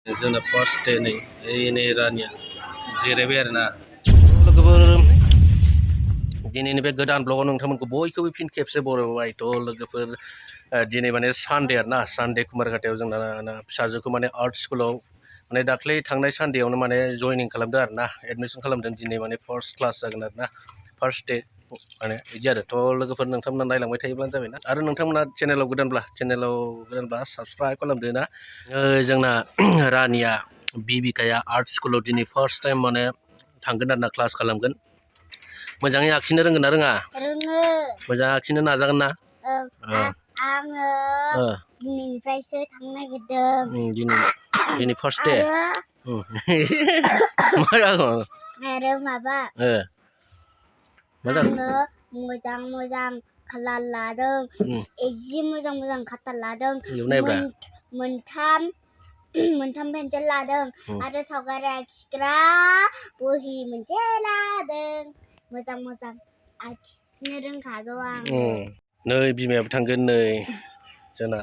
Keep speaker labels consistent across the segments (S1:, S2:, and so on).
S1: जोंना first day नै रानिया जिरायबाय आरोना लोगोफोर दिनैनि बे गोदान ब्लगाव नोंथांमोनखौ बयखौबो फिन खेबसे बरायबायथ' लोगोफोर दिनै माने सानडे आरोना सानडे कुमारघाटायाव जोंना फिसाजोखौ माने आर्ट स्कुलाव माने दाख्लै थांनाय सानडेयावनो माने जयनिं खालामदों आरोना एडमिसन खालामदों दिनै माने फार्स्ट क्लास जागोन आरोना फार्स्ट डे माने बिदि आरो थ' लोगोफोर नोंथांमोना नायलांबाय थायोब्लानो जाबायना आरो नोंथांमोना चेनेलाव गोदानब्ला साबस्क्राइब खालामदो ना जोंना रानिया बिबिकाया आर्ट स्कुलाव दिनै फार्स्ट टाइम माने थांगोन आरोना क्लास खालामगोन मोजाङै आखिनो रोंगोन ना रोङा
S2: रोङो
S1: मोजां आखिनो नाजागोन ना
S2: आङो दिनैनिफ्रायसो थांनो नागिरदों
S1: दिनै फार्स्ट डे
S2: आरो माबा आङो मोजां कालार लादों जि मोजां कालार लादों मोनथाम पेन्सिल लादों आरो सावगारि आखिग्रा बहि मोनसे लादों मोजां आखिनो रोंखागौ आं
S1: नै बिमायाबो थांगोन नै जोंना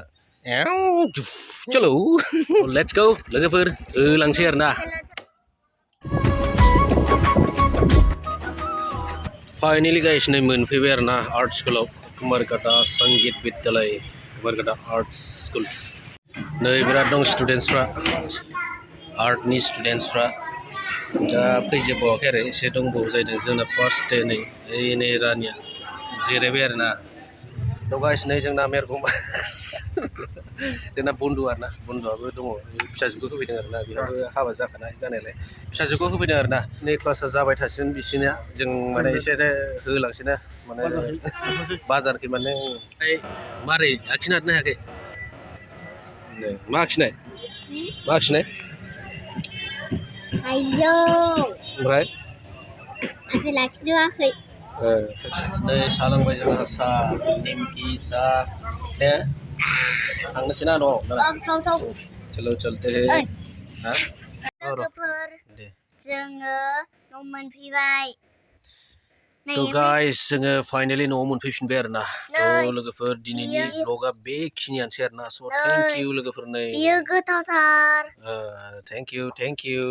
S1: चलो लेट्स गो लोगोफोर होलांसै आरोना फाइनालि गाइस नै मोनफैबाय आरोना आर्ट स्कुलाव कुमारघाटा संगीत विद्यालय कुमारघाटा आर्ट स्कुल नै बिराद दं स्टुडेन्टसफ्रा आर्टनि स्टुडेन्टसफ्रा दा फैजोबावाखै आरो एसे दंबावो जाहैदों जोंना फार्स्ट डे नै रानिया जिरायबाय आरोना थ' गाइस नै जोंना मेरगमा जोंना बन्दु आरोना बन्दुआबो दङ फिसाजोखौ होफैदों आरोना बेहाबो हाबा जाखानाय जानायालाय फिसाजोखौ होफैदों आरोना नै क्लासा जाबाय थासिगोन बिसिनिया जों माने एसे होलांसैना माने बाजारखै माने मारै आखिनो हादोंना हायाखै मा आखिनाय
S2: आयौ
S1: ओमफ्राय
S2: आखै लाखिनोवाखै
S1: नै साहा लोंबाय जोंहा साहा निमकि साहा दे थांनोसै ना न'आव चलो चलते हैं
S2: लोगोफोर जोङो न' मोनफैबाय
S1: थ' गाइस जोङो फाइनालि न'आव मोनफैफिनबाय आरोना थ' लोगोफोर दिनैनि ब्लगा बेखिनियानोसै आरोना स' थेंक इउ लोगोफोर नै
S2: बियो गोथावथार
S1: थेंक इउ